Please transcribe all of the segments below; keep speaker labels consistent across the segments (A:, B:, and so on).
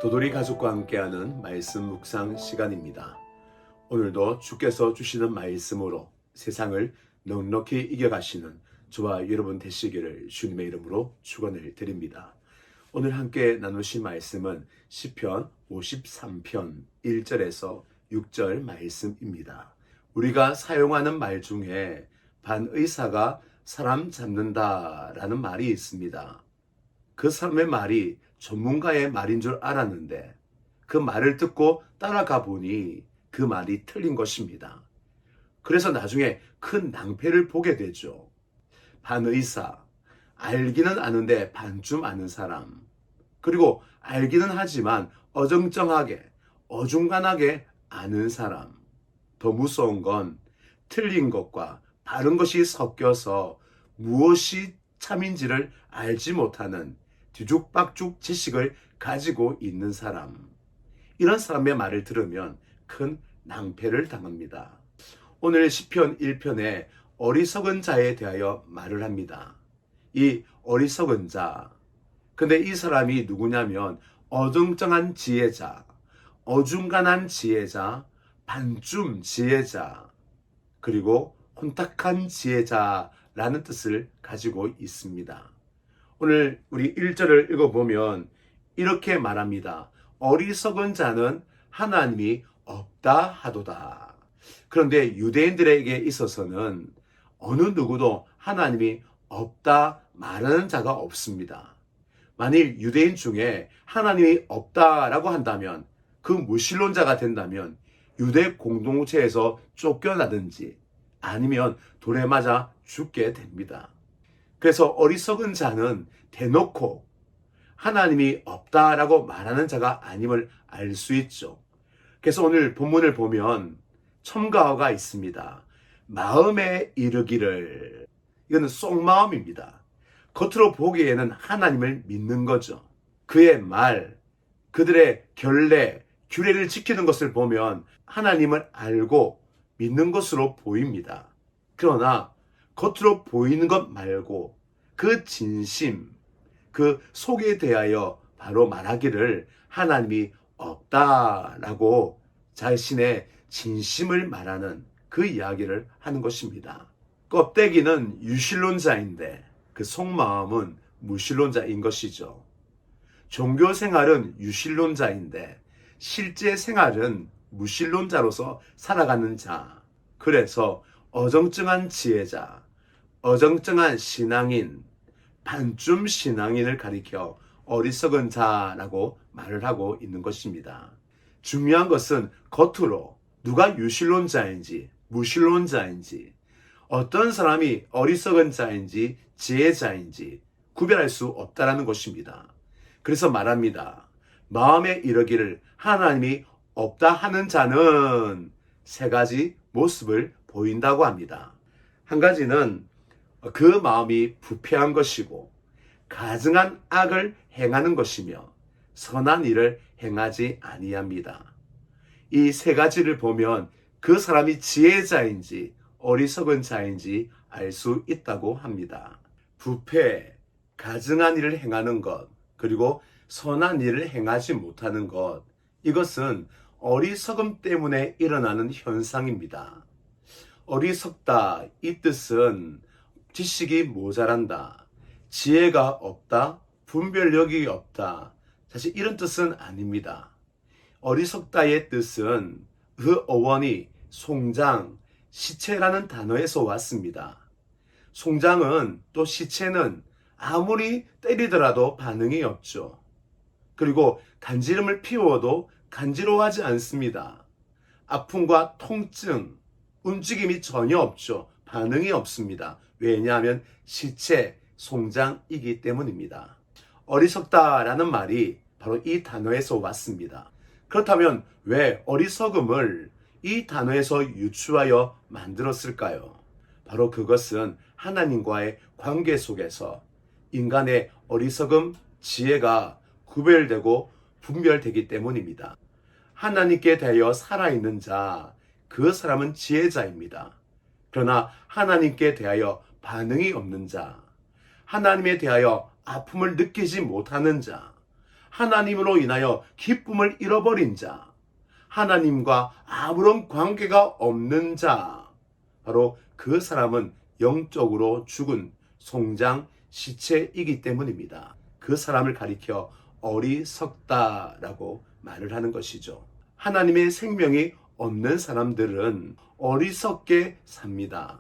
A: 도돌이 가족과 함께하는 말씀 묵상 시간입니다. 오늘도 주께서 주시는 말씀으로 세상을 넉넉히 이겨가시는 저와 여러분 되시기를 주님의 이름으로 축원을 드립니다. 오늘 함께 나누실 말씀은 시편 53편 1절에서 6절 말씀입니다. 우리가 사용하는 말 중에 반의사가 사람 잡는다라는 말이 있습니다. 그 사람의 말이 전문가의 말인 줄 알았는데 그 말을 듣고 따라가 보니 그 말이 틀린 것입니다. 그래서 나중에 큰 낭패를 보게 되죠. 반의사, 알기는 아는데 반쯤 아는 사람, 그리고 알기는 하지만 어정쩡하게, 어중간하게 아는 사람. 더 무서운 건 틀린 것과 바른 것이 섞여서 무엇이 참인지를 알지 못하는 뒤죽박죽 지식을 가지고 있는 사람. 이런 사람의 말을 들으면 큰 낭패를 당합니다. 오늘 시편 1편에 어리석은 자에 대하여 말을 합니다. 이 어리석은 자, 근데 이 사람이 누구냐면 어중쩡한 지혜자, 어중간한 지혜자, 반쯤 지혜자, 그리고 혼탁한 지혜자라는 뜻을 가지고 있습니다. 오늘 우리 1절을 읽어보면 이렇게 말합니다. 어리석은 자는 하나님이 없다 하도다. 그런데 유대인들에게 있어서는 어느 누구도 하나님이 없다 말하는 자가 없습니다. 만일 유대인 중에 하나님이 없다라고 한다면, 그 무신론자가 된다면 유대 공동체에서 쫓겨나든지 아니면 돌에 맞아 죽게 됩니다. 그래서 어리석은 자는 대놓고 하나님이 없다라고 말하는 자가 아님을 알 수 있죠. 그래서 오늘 본문을 보면 첨가어가 있습니다. 마음에 이르기를. 이거는 속마음입니다. 겉으로 보기에는 하나님을 믿는 거죠. 그의 말, 그들의 결례, 규례를 지키는 것을 보면 하나님을 알고 믿는 것으로 보입니다. 그러나 겉으로 보이는 것 말고 그 진심, 그 속에 대하여 바로 말하기를 하나님이 없다라고 자신의 진심을 말하는 그 이야기를 하는 것입니다. 껍데기는 유신론자인데 그 속마음은 무신론자인 것이죠. 종교 생활은 유신론자인데 실제 생활은 무신론자로서 살아가는 자. 그래서 어정쩡한 지혜자, 어정쩡한 신앙인, 반쯤 신앙인을 가리켜 어리석은 자라고 말을 하고 있는 것입니다. 중요한 것은 겉으로 누가 유신론자인지 무신론자인지, 어떤 사람이 어리석은 자인지 지혜자인지 구별할 수 없다라는 것입니다. 그래서 말합니다. 마음에 이르기를 하나님이 없다 하는 자는 세 가지 모습을 보인다고 합니다. 한 가지는 그 마음이 부패한 것이고 가증한 악을 행하는 것이며 선한 일을 행하지 아니합니다. 이 세 가지를 보면 그 사람이 지혜자인지 어리석은 자인지 알 수 있다고 합니다. 부패, 가증한 일을 행하는 것, 그리고 선한 일을 행하지 못하는 것, 이것은 어리석음 때문에 일어나는 현상입니다. 어리석다, 이 뜻은 지식이 모자란다, 지혜가 없다, 분별력이 없다, 사실 이런 뜻은 아닙니다. 어리석다의 뜻은 그 어원이 송장, 시체라는 단어에서 왔습니다. 송장은 또 시체는 아무리 때리더라도 반응이 없죠. 그리고 간지럼을 피워도 간지러워하지 않습니다. 아픔과 통증, 움직임이 전혀 없죠. 반응이 없습니다. 왜냐하면 시체, 송장이기 때문입니다. 어리석다라는 말이 바로 이 단어에서 왔습니다. 그렇다면 왜 어리석음을 이 단어에서 유추하여 만들었을까요? 바로 그것은 하나님과의 관계 속에서 인간의 어리석음, 지혜가 구별되고 분별되기 때문입니다. 하나님께 대하여 살아있는 자, 그 사람은 지혜자입니다. 그러나 하나님께 대하여 반응이 없는 자, 하나님에 대하여 아픔을 느끼지 못하는 자, 하나님으로 인하여 기쁨을 잃어버린 자, 하나님과 아무런 관계가 없는 자, 바로 그 사람은 영적으로 죽은 송장 시체이기 때문입니다. 그 사람을 가리켜 어리석다라고 말을 하는 것이죠. 하나님의 생명이 없는 사람들은 어리석게 삽니다.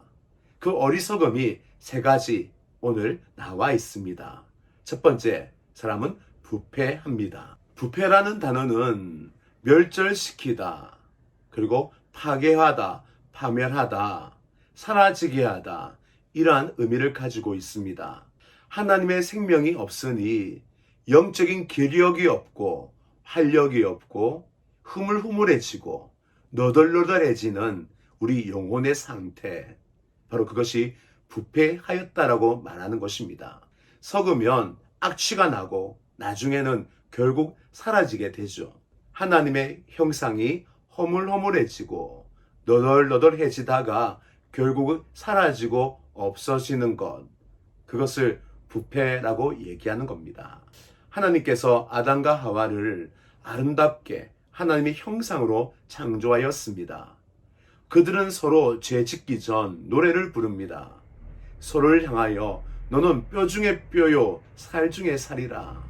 A: 그 어리석음이 세 가지 오늘 나와 있습니다. 첫 번째, 사람은 부패합니다. 부패라는 단어는 멸절시키다, 그리고 파괴하다, 파멸하다, 사라지게 하다, 이러한 의미를 가지고 있습니다. 하나님의 생명이 없으니 영적인 기력이 없고 활력이 없고 흐물흐물해지고 너덜너덜해지는 우리 영혼의 상태, 바로 그것이 부패하였다라고 말하는 것입니다. 썩으면 악취가 나고 나중에는 결국 사라지게 되죠. 하나님의 형상이 허물허물해지고 너덜너덜해지다가 결국은 사라지고 없어지는 것, 그것을 부패라고 얘기하는 겁니다. 하나님께서 아담과 하와를 아름답게 하나님의 형상으로 창조하였습니다. 그들은 서로 죄 짓기 전 노래를 부릅니다. 서로를 향하여 너는 뼈 중에 뼈요 살 중에 살이라,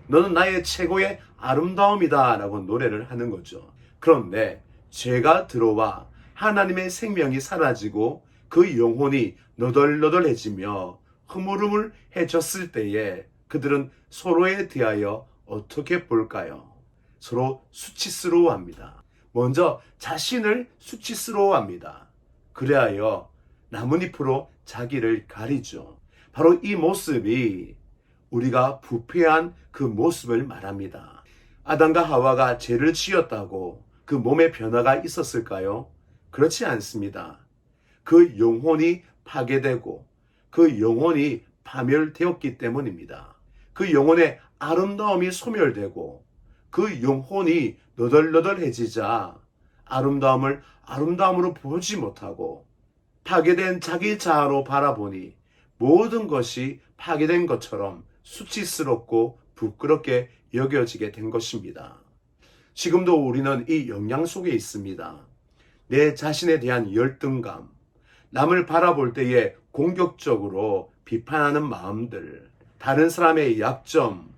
A: 너는 나의 최고의 아름다움이다 라고 노래를 하는 거죠. 그런데 죄가 들어와 하나님의 생명이 사라지고 그 영혼이 너덜너덜해지며 흐물흐물해졌을 때에 그들은 서로에 대하여 어떻게 볼까요? 서로 수치스러워합니다. 먼저 자신을 수치스러워합니다. 그래하여 나뭇잎으로 자기를 가리죠. 바로 이 모습이 우리가 부패한 그 모습을 말합니다. 아담과 하와가 죄를 지었다고 그 몸에 변화가 있었을까요? 그렇지 않습니다. 그 영혼이 파괴되고 그 영혼이 파멸되었기 때문입니다. 그 영혼의 아름다움이 소멸되고 그 영혼이 너덜너덜해지자 아름다움을 아름다움으로 보지 못하고 파괴된 자기 자아로 바라보니 모든 것이 파괴된 것처럼 수치스럽고 부끄럽게 여겨지게 된 것입니다. 지금도 우리는 이 영향 속에 있습니다. 내 자신에 대한 열등감, 남을 바라볼 때에 공격적으로 비판하는 마음들, 다른 사람의 약점,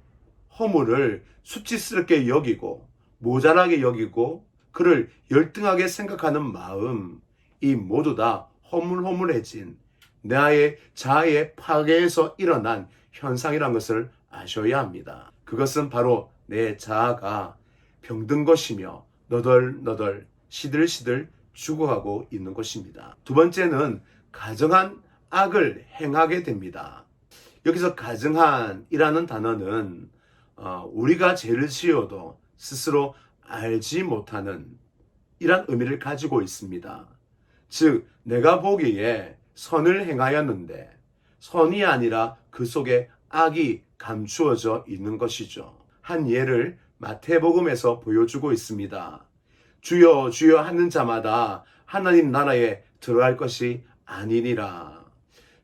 A: 허물을 수치스럽게 여기고 모자라게 여기고 그를 열등하게 생각하는 마음, 이 모두 다 허물허물해진 나의 자아의 파괴에서 일어난 현상이란 것을 아셔야 합니다. 그것은 바로 내 자아가 병든 것이며 너덜너덜 시들시들 죽어가고 있는 것입니다. 두 번째는 가증한 악을 행하게 됩니다. 여기서 가증한이라는 단어는 우리가 죄를 지어도 스스로 알지 못하는 이런 의미를 가지고 있습니다. 즉 내가 보기에 선을 행하였는데 선이 아니라 그 속에 악이 감추어져 있는 것이죠. 한 예를 마태복음에서 보여주고 있습니다. 주여 주여 하는 자마다 하나님 나라에 들어갈 것이 아니니라.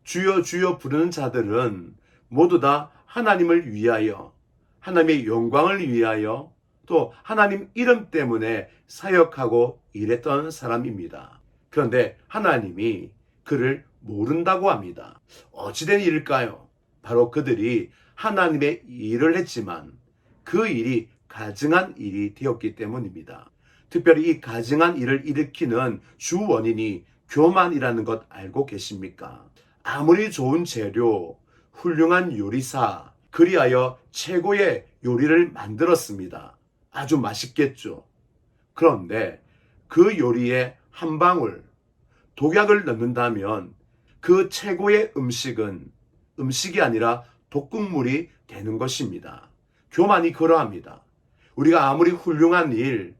A: 주여 주여 부르는 자들은 모두 다 하나님을 위하여, 하나님의 영광을 위하여, 또 하나님 이름 때문에 사역하고 일했던 사람입니다. 그런데 하나님이 그를 모른다고 합니다. 어찌된 일일까요? 바로 그들이 하나님의 일을 했지만 그 일이 가증한 일이 되었기 때문입니다. 특별히 이 가증한 일을 일으키는 주 원인이 교만이라는 것 알고 계십니까? 아무리 좋은 재료, 훌륭한 요리사, 그리하여 최고의 요리를 만들었습니다. 아주 맛있겠죠. 그런데 그 요리에 한 방울 독약을 넣는다면 그 최고의 음식은 음식이 아니라 독극물이 되는 것입니다. 교만이 그러합니다. 우리가 아무리 훌륭한 일,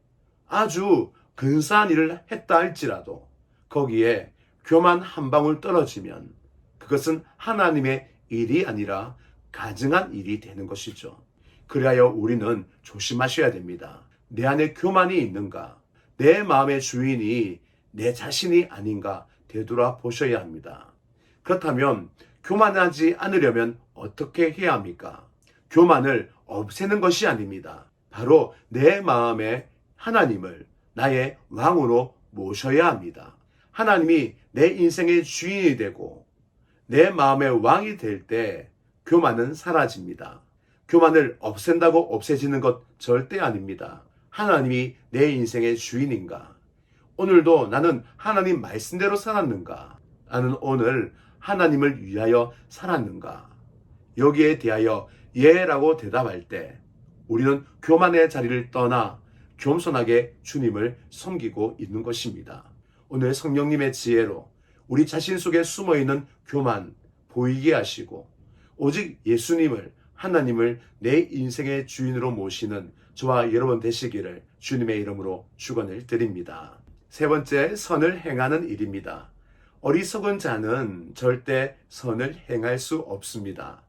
A: 아주 근사한 일을 했다 할지라도 거기에 교만 한 방울 떨어지면 그것은 하나님의 일이 아니라 가증한 일이 되는 것이죠. 그리하여 우리는 조심하셔야 됩니다. 내 안에 교만이 있는가? 내 마음의 주인이 내 자신이 아닌가 되돌아 보셔야 합니다. 그렇다면 교만하지 않으려면 어떻게 해야 합니까? 교만을 없애는 것이 아닙니다. 바로 내 마음에 하나님을 나의 왕으로 모셔야 합니다. 하나님이 내 인생의 주인이 되고 내 마음의 왕이 될 때 교만은 사라집니다. 교만을 없앤다고 없애지는 것 절대 아닙니다. 하나님이 내 인생의 주인인가? 오늘도 나는 하나님 말씀대로 살았는가? 나는 오늘 하나님을 위하여 살았는가? 여기에 대하여 예라고 대답할 때 우리는 교만의 자리를 떠나 겸손하게 주님을 섬기고 있는 것입니다. 오늘 성령님의 지혜로 우리 자신 속에 숨어있는 교만 보이게 하시고 오직 예수님을 하나님을 내 인생의 주인으로 모시는 저와 여러분 되시기를 주님의 이름으로 축원을 드립니다. 세 번째, 선을 행하는 일입니다. 어리석은 자는 절대 선을 행할 수 없습니다.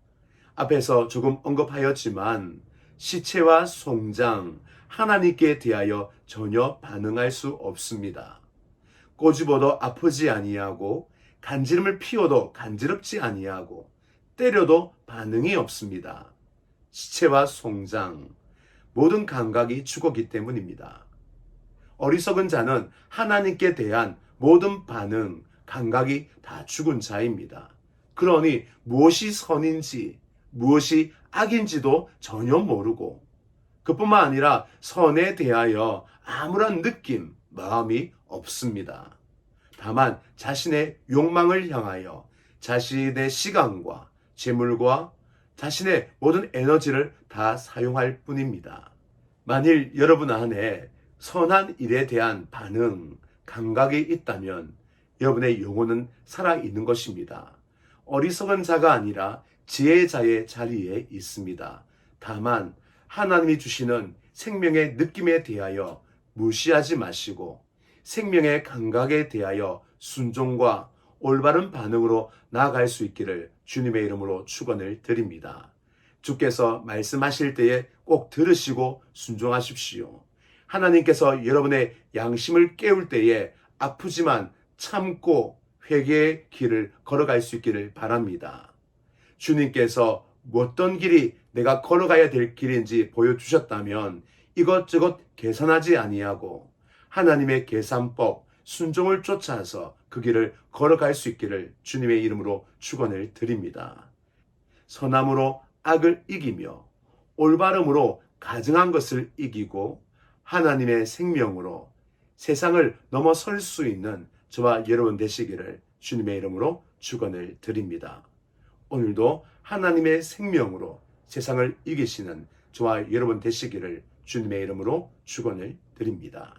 A: 앞에서 조금 언급하였지만 시체와 송장, 하나님께 대하여 전혀 반응할 수 없습니다. 꼬집어도 아프지 아니하고 간지럼을 피워도 간지럽지 아니하고 때려도 반응이 없습니다. 시체와 송장, 모든 감각이 죽었기 때문입니다. 어리석은 자는 하나님께 대한 모든 반응, 감각이 다 죽은 자입니다. 그러니 무엇이 선인지 무엇이 악인지도 전혀 모르고 그뿐만 아니라 선에 대하여 아무런 느낌, 마음이 없습니다. 다만 자신의 욕망을 향하여 자신의 시간과 재물과 자신의 모든 에너지를 다 사용할 뿐입니다. 만일 여러분 안에 선한 일에 대한 반응, 감각이 있다면 여러분의 영혼은 살아있는 것입니다. 어리석은 자가 아니라 지혜자의 자리에 있습니다. 다만 하나님이 주시는 생명의 느낌에 대하여 무시하지 마시고 생명의 감각에 대하여 순종과 올바른 반응으로 나아갈 수 있기를 주님의 이름으로 축원을 드립니다. 주께서 말씀하실 때에 꼭 들으시고 순종하십시오. 하나님께서 여러분의 양심을 깨울 때에 아프지만 참고 회개의 길을 걸어갈 수 있기를 바랍니다. 주님께서 어떤 길이 내가 걸어가야 될 길인지 보여주셨다면 이것저것 계산하지 아니하고 하나님의 계산법, 순종을 쫓아서 그 길을 걸어갈 수 있기를 주님의 이름으로 축원을 드립니다. 선함으로 악을 이기며 올바름으로 가증한 것을 이기고 하나님의 생명으로 세상을 넘어설 수 있는 저와 여러분 되시기를 주님의 이름으로 축원을 드립니다. 오늘도 하나님의 생명으로 세상을 이기시는 저와 여러분 되시기를 주님의 이름으로 축원을 드립니다.